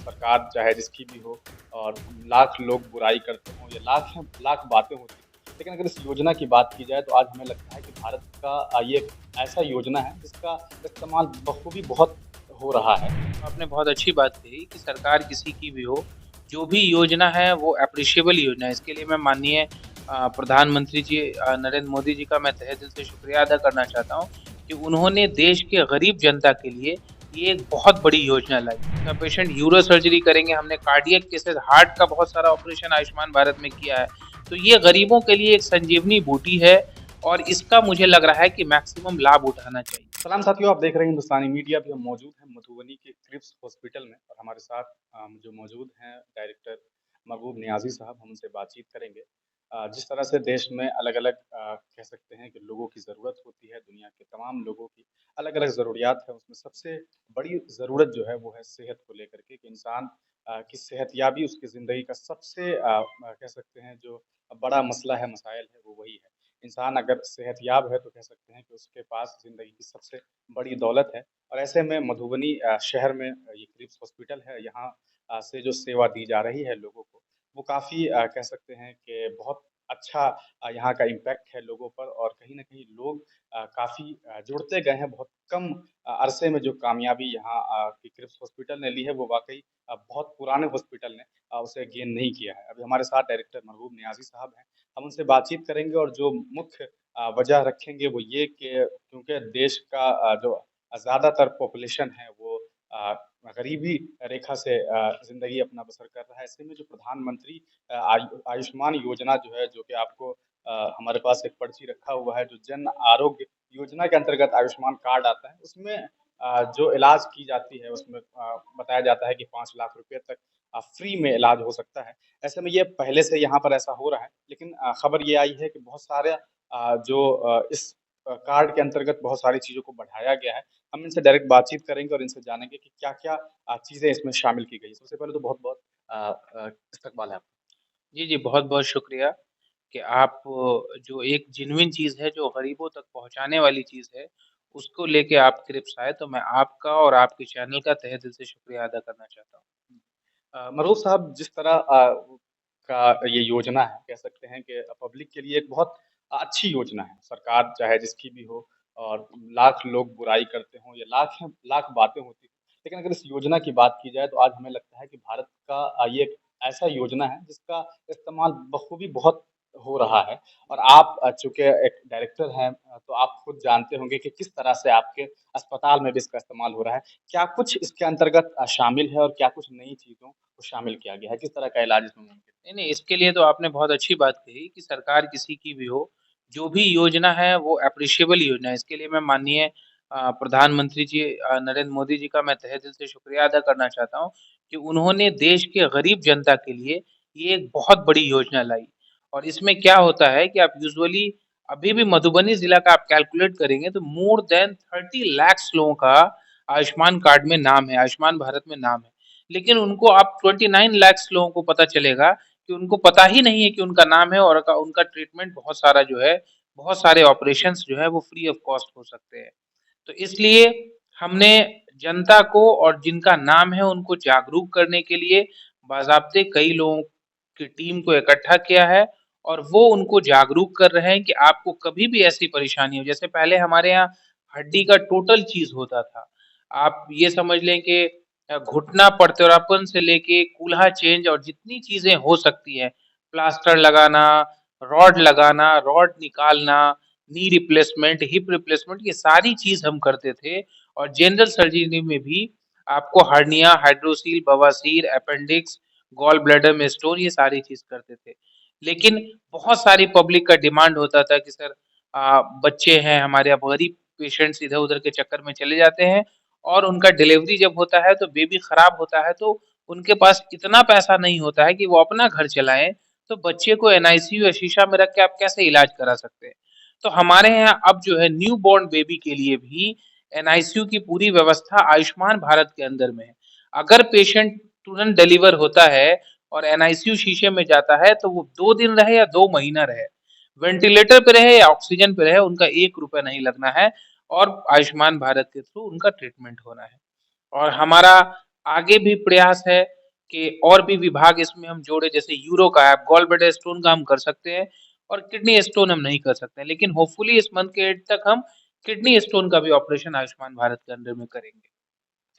सरकार चाहे जिसकी भी हो और लाख लोग बुराई करते हों या लाख लाख बातें होती हैं, लेकिन अगर इस योजना की बात की जाए तो आज हमें लगता है कि भारत का ये एक ऐसा योजना है जिसका इस्तेमाल बखूबी बहुत हो रहा है। आपने बहुत अच्छी बात कही कि सरकार किसी की भी हो, जो भी योजना है वो एप्रिशिएबल योजना है। इसके लिए मैं माननीय प्रधानमंत्री जी नरेंद्र मोदी जी का मैं तहे दिल से शुक्रिया अदा करना चाहता हूँ कि उन्होंने देश के गरीब जनता के लिए ये एक बहुत बड़ी योजना लाई। का पेशेंट यूरो सर्जरी करेंगे, हमने कार्डियक केसेस, हार्ट का बहुत सारा ऑपरेशन आयुष्मान भारत में किया है। तो ये गरीबों के लिए एक संजीवनी बूटी है और इसका मुझे लग रहा है कि मैक्सिमम लाभ उठाना चाहिए। सलाम साथियों, आप देख रहे हैं हिंदुस्तानी मीडिया। भी हम मौजूद हैं मधुबनी के क्रिप्स हॉस्पिटल में और हमारे साथ जो मौजूद हैं डायरेक्टर महबूब नियाजी साहब, हम उनसे बातचीत करेंगे। जिस तरह से देश में अलग-अलग कह सकते हैं कि लोगों की ज़रूरत होती है, दुनिया के तमाम लोगों की अलग-अलग ज़रूरियात है, उसमें सबसे बड़ी ज़रूरत जो है वो है सेहत को लेकर के कि इंसान की सेहतयाबी उसकी ज़िंदगी का सबसे कह सकते हैं जो बड़ा मसला है, मसाइल है, वो वही है। इंसान अगर सेहतयाब है तो कह सकते हैं कि उसके पास ज़िंदगी की सबसे बड़ी दौलत है और ऐसे में मधुबनी शहर में ये क्रिप्स हॉस्पिटल है, यहाँ से जो सेवा दी जा रही है लोगों को, वो काफ़ी कह सकते हैं कि बहुत अच्छा यहाँ का इम्पैक्ट है लोगों पर और कहीं न कहीं लोग काफ़ी जुड़ते गए हैं। बहुत कम अरसे में जो कामयाबी यहाँ की क्रिप्स हॉस्पिटल ने ली है, वो वाक़ई बहुत पुराने हॉस्पिटल ने उसे गेन नहीं किया है। अभी हमारे साथ डायरेक्टर महबूब नियाज़ी साहब हैं। हम उनसे बातचीत करेंगे और जो मुख्य वजह रखेंगे वो ये कि क्योंकि देश का जो ज़्यादातर पॉपुलेशन है वो अ, गरीबी रेखा से ज़िंदगी अपना बसर कर रहा है। ऐसे में जो प्रधानमंत्री आयुष्मान योजना जो है, जो कि आपको हमारे पास एक पर्ची रखा हुआ है, जो जन आरोग्य योजना के अंतर्गत आयुष्मान कार्ड आता है, उसमें जो इलाज की जाती है उसमें बताया जाता है कि 5 लाख रुपए तक फ्री में इलाज हो सकता है। ऐसे में ये पहले से यहाँ पर ऐसा हो रहा है, लेकिन खबर ये आई है कि बहुत सारे जो इस कार्ड के अंतर्गत बहुत सारी चीज़ों को बढ़ाया गया है। हम इनसे डायरेक्ट बातचीत करेंगे और इनसे जानेंगे कि क्या-क्या चीज़ें इसमें शामिल की गई। सबसे पहले तो बहुत-बहुत इस्तकबाल है आपका। जी, जी, बहुत-बहुत शुक्रिया कि आप जो एक जेन्युइन चीज़ है, जो गरीबों तक पहुँचाने वाली चीज़ है, उसको लेके आप क्रिप्स आए, तो मैं आपका और आपके चैनल का तहे दिल से शुक्रिया अदा करना चाहता हूँ। मरूफ साहब, जिस तरह का ये योजना है, कह सकते हैं कि पब्लिक के लिए एक बहुत अच्छी योजना है। सरकार चाहे जिसकी भी हो और लाख लोग बुराई करते हों या लाख लाख बातें होती हों, लेकिन अगर इस योजना की बात की जाए तो आज हमें लगता है कि भारत का ये एक ऐसा योजना है जिसका इस्तेमाल बखूबी बहुत हो रहा है और आप चूँकि एक डायरेक्टर हैं, तो आप खुद जानते होंगे कि किस तरह से आपके अस्पताल में भी इसका इस्तेमाल हो रहा है। क्या कुछ इसके अंतर्गत शामिल है और क्या कुछ नई चीज़ों को शामिल किया गया है? किस तरह का इलाज इसमें मुमकिन नहीं, नहीं, इसके लिए तो आपने बहुत अच्छी बात कही कि सरकार किसी की भी हो, जो भी योजना है वो एप्रिशिएबल योजना है। इसके लिए मैं माननीय प्रधानमंत्री जी नरेंद्र मोदी जी का मैं तहे दिल से शुक्रिया अदा करना चाहता हूँ कि उन्होंने देश के गरीब जनता के लिए ये एक बहुत बड़ी योजना लाई। और इसमें क्या होता है कि आप यूजुअली अभी भी मधुबनी ज़िला का आप कैलकुलेट करेंगे तो मोर देन 30 लाख्स लोगों का आयुष्मान कार्ड में नाम है, आयुष्मान भारत में नाम है। लेकिन उनको आप 29 लाख्स लोगों को पता चलेगा कि उनको पता ही नहीं है कि उनका नाम है और उनका ट्रीटमेंट बहुत सारा जो है, बहुत सारे ऑपरेशंस जो है वो फ्री ऑफ कॉस्ट हो सकते हैं। तो इसलिए हमने जनता को और जिनका नाम है उनको जागरूक करने के लिए बाज़ाब्ते कई लोगों की टीम को इकट्ठा किया है और वो उनको जागरूक कर रहे हैं कि आपको कभी भी ऐसी परेशानी हो, जैसे पहले हमारे यहाँ हड्डी का टोटल चीज़ होता था। आप ये समझ लें कि घुटना पड़तरापन से लेके कूल्हा चेंज और जितनी चीज़ें हो सकती हैं, प्लास्टर लगाना, रॉड निकालना, नी रिप्लेसमेंट, हिप रिप्लेसमेंट, ये सारी चीज़ हम करते थे और जनरल सर्जरी में भी आपको हर्निया, हाइड्रोसील, बवासीर, अपेंडिक्स, गॉल ब्लैडर में स्टोन, ये सारी चीज़ करते थे। लेकिन बहुत सारी पब्लिक का डिमांड होता था कि सर बच्चे हैं हमारे, अब गरीब पेशेंट्स इधर-उधर के चक्कर में चले जाते हैं और उनका डिलीवरी जब होता है तो बेबी खराब होता है, तो उनके पास इतना पैसा नहीं होता है कि वो अपना घर चलाएँ, तो बच्चे को एनआईसीयू या शीशा में रख के आप कैसे इलाज करा सकते हैं। तो हमारे यहाँ अब जो है न्यू बॉर्न बेबी के लिए भी एनआईसीयू की पूरी व्यवस्था आयुष्मान भारत के अंदर में है। अगर पेशेंट तुरंत डिलीवर होता है और एनआईसीयू शीशे में जाता है तो वो 2 दिन रहे या 2 महीना रहे, वेंटिलेटर पे रहे या ऑक्सीजन पे रहे, उनका 1 रुपया नहीं लगना है और आयुष्मान भारत के थ्रू उनका ट्रीटमेंट होना है। और हमारा आगे भी प्रयास है कि और भी विभाग इसमें हम जोड़े, जैसे यूरो का है, गॉल ब्लैडर स्टोन का हम कर सकते हैं और किडनी स्टोन हम नहीं कर सकते हैं, लेकिन होपफुली इस मंथ के एंड तक हम किडनी स्टोन का भी ऑपरेशन आयुष्मान भारत के अंडर में करेंगे।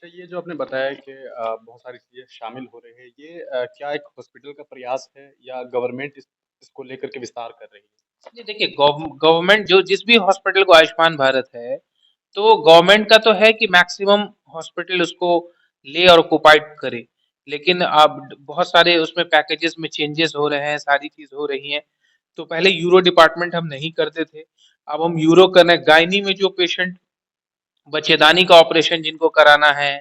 अच्छा, ये जो आपने बताया कि बहुत सारी चीज़ें शामिल हो रही हैं, ये क्या एक हॉस्पिटल का प्रयास है या गवर्नमेंट इसको लेकर के विस्तार कर रही है? नहीं देखिए, गवर्नमेंट जो जिस भी हॉस्पिटल को आयुष्मान भारत है, तो गवर्नमेंट का तो है कि मैक्सिमम हॉस्पिटल उसको ले और ऑक्युपाइड करे। लेकिन अब बहुत सारे उसमें पैकेजेस में चेंजेस हो रहे हैं, सारी चीज़ हो रही हैं। तो पहले यूरो डिपार्टमेंट हम नहीं करते थे, अब हम यूरो कर रहे हैं। गायनी में जो पेशेंट बच्चेदानी का ऑपरेशन जिनको कराना है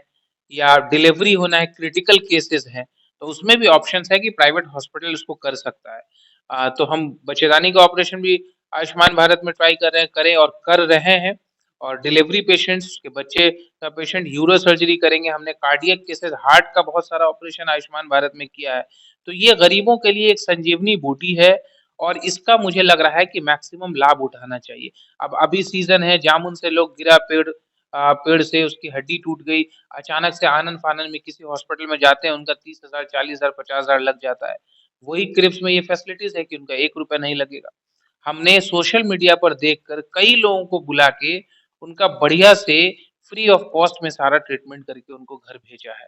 या डिलीवरी होना है, क्रिटिकल केसेस हैं, तो उसमें भी ऑप्शंस है कि प्राइवेट हॉस्पिटल उसको कर सकता है। तो हम बच्चेदानी का ऑपरेशन भी आयुष्मान भारत में ट्राई कर रहे हैं, करें और कर रहे हैं। और डिलीवरी पेशेंट्स के बच्चे का पेशेंट यूरो सर्जरी करेंगे। हमने कार्डियक केसेस, हार्ट का बहुत सारा ऑपरेशन आयुष्मान भारत में किया है। तो ये गरीबों के लिए एक संजीवनी बूटी है और इसका मुझे लग रहा है कि मैक्सिमम लाभ उठाना चाहिए। अब अभी सीजन है, जामुन से लोग गिरा पेड़ से उसकी हड्डी टूट गई, अचानक से आनन-फानन में किसी हॉस्पिटल में जाते हैं, उनका 30,000, 40,000, 50,000 लग जाता है। वही क्रिप्स में ये फैसिलिटीज़ है कि उनका ₹1 नहीं लगेगा। हमने सोशल मीडिया पर देखकर कई लोगों को बुला के उनका बढ़िया से फ्री ऑफ कॉस्ट में सारा ट्रीटमेंट करके उनको घर भेजा है।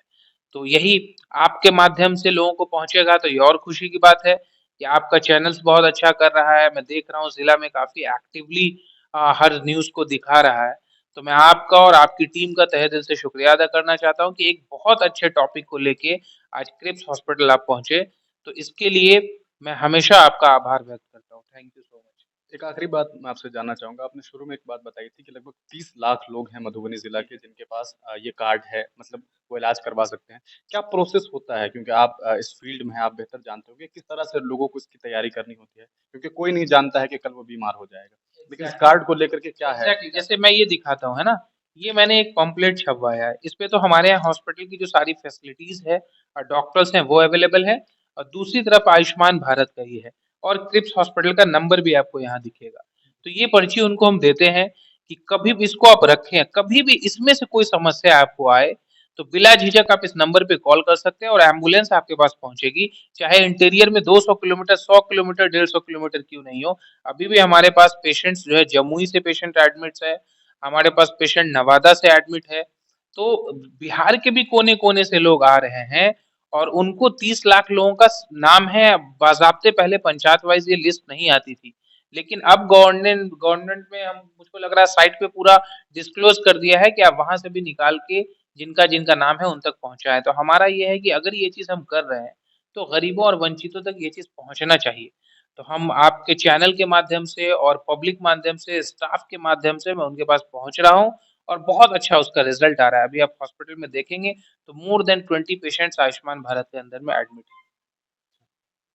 तो यही आपके माध्यम से लोगों को पहुँचेगा तो ये और खुशी की बात है कि आपका चैनल्स बहुत अच्छा कर रहा है। मैं देख रहा हूँ ज़िला में काफ़ी एक्टिवली हर न्यूज़ को दिखा रहा है। तो मैं आपका और आपकी टीम का तहे दिल से शुक्रिया अदा करना चाहता हूँ कि एक बहुत अच्छे टॉपिक को लेके आज क्रिप्स हॉस्पिटल आप पहुँचे। तो इसके लिए मैं हमेशा आपका आभार व्यक्त करता हूँ। Thank you so much. एक आखिरी बात मैं आपसे जानना चाहूँगा, आपने शुरू में एक बात बताई थी कि लगभग 30 लाख लोग हैं मधुबनी ज़िला के जिनके पास ये कार्ड है, मतलब वो इलाज करवा सकते हैं। क्या प्रोसेस होता है? क्योंकि आप इस फ़ील्ड में हैं, आप बेहतर जानते होंगे, किस तरह से लोगों को इसकी तैयारी करनी होती है? क्योंकि कोई नहीं जानता है कि कल वो बीमार हो जाएगा। लेकिन इस कार्ड को लेकर के क्या है? एग्ज़ैक्टली, जैसे मैं ये दिखाता हूँ, है ना? ये मैंने एक पम्पलेट छपवाया है। इसपे तो हमारे यहाँ हॉस्पिटल की जो सारी फैसिलिटीज़ है और डॉक्टर्स हैं वो अवेलेबल है और दूसरी तरफ आयुष्मान भारत का ही है और क्रिप्स हॉस्पिटल का नंबर भी आपको यहाँ दिखेगा। तो ये पर्ची उनको हम देते हैं कि कभी भी इसको आप रखें, कभी भी इसमें से कोई समस्या आपको आए, तो बिला झिझक आप इस नंबर पे कॉल कर सकते हैं और एम्बुलेंस आपके पास पहुँचेगी। चाहे इंटीरियर में 200 किलोमीटर, 100 किलोमीटर, 150 किलोमीटर क्यों नहीं हो। अभी भी हमारे पास पेशेंट्स जो है जमुई से पेशेंट एडमिट्स है, हमारे पास पेशेंट नवादा से एडमिट है। तो बिहार के भी कोने-कोने से लोग आ रहे हैं और उनको 30 लाख लोगों का नाम है। बाज़ाब्ते पहले पंचायत वाइज़ ये लिस्ट नहीं आती थी। लेकिन अब गवर्नमेंट गवर्नमेंट में हम मुझको लग रहा है साइट पे पूरा डिस्क्लोज़ कर दिया है कि आप वहाँ से भी निकाल के जिनका-जिनका नाम है उन तक पहुँचाएँ। तो हमारा ये है कि अगर ये चीज़ हम कर रहे हैं, तो गरीबों और वंचितों तक ये चीज़ पहुँचना चाहिए। तो हम आपके चैनल के माध्यम से और पब्लिक माध्यम से, स्टाफ के माध्यम से मैं उनके पास पहुँच रहा हूँ और बहुत अच्छा उसका रिज़ल्ट आ रहा है। अभी आप हॉस्पिटल में देखेंगे तो more than 20 patients Ayushman Bharat के अंदर में एडमिट हैं।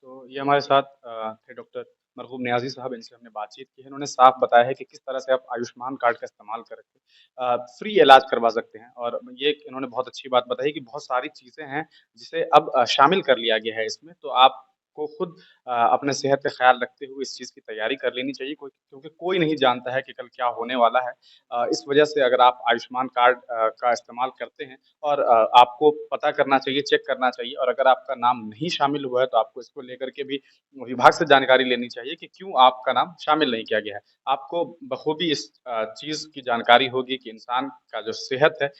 तो ये हमारे साथ थे डॉक्टर मरहूम नियाज़ी साहब, इनसे हमने बातचीत की है। इन्होंने साफ बताया है कि किस तरह से आप आयुष्मान कार्ड का इस्तेमाल करके फ्री इलाज करवा सकते हैं और ये एक इन्होंने बहुत अच्छी बात बताई कि बहुत सारी चीज़ें हैं, जिसे अब शामिल कर लिया गया है इसमें। तो आपको खुद अपने सेहत का ख़्याल रखते हुए इस चीज़ की तैयारी कर लेनी चाहिए, क्योंकि कोई नहीं जानता है कि कल क्या होने वाला है। इस वजह से अगर आप आयुष्मान कार्ड का इस्तेमाल करते हैं और आपको पता करना चाहिए, चेक करना चाहिए और अगर आपका नाम नहीं शामिल हुआ है, तो आपको इसको लेकर के भी विभाग से जानकारी लेनी चाहिए कि क्यों आपका नाम शामिल नहीं किया गया है। आपको बखूबी इस चीज़ की जानकारी होगी कि इंसान का जो सेहत है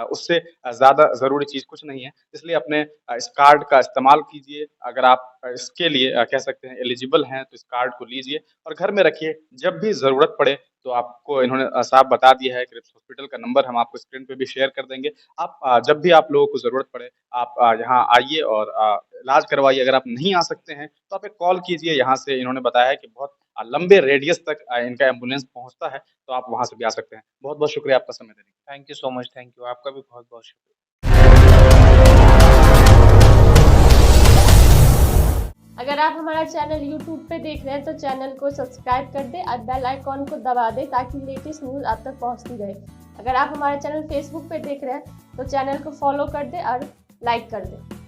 उससे ज़्यादा ज़रूरी चीज़ कुछ नहीं है। इसलिए अपने इस कार्ड का इस्तेमाल कीजिए। अगर आप इसके लिए कह सकते हैं एलिजिबल हैं, तो इस कार्ड को लीजिए और घर में रखिए। जब भी ज़रूरत पड़े, तो आपको इन्होंने साफ बता दिया है, क्रिप्स हॉस्पिटल का नंबर हम आपको स्क्रीन पे भी शेयर कर देंगे। आप जब भी आप लोगों को ज़रूरत पड़े, आप यहाँ आइए और इलाज करवाइए। अगर आप नहीं आ सकते हैं, तो आप एक कॉल कीजिए यहाँ से। इन्होंने बताया है कि बहुत लंबे रेडियस तक इनका एम्बुलेंस पहुँचता है, तो आप वहाँ से भी आ सकते हैं। बहुत-बहुत शुक्रिया आपका समय देने के लिए। Thank you so much, thank you. आपका भी बहुत-बहुत शुक्रिया। अगर आप हमारा चैनल YouTube पे देख रहे हैं तो चैनल को सब्सक्राइब कर दें और बेल आइकॉन को दबा दें ताकि लेटेस्ट न्यूज़ आप तक पहुंचती रहे। अगर आप हमारा चैनल Facebook पे देख रहे हैं तो चैनल को फॉलो कर दें और लाइक कर दें।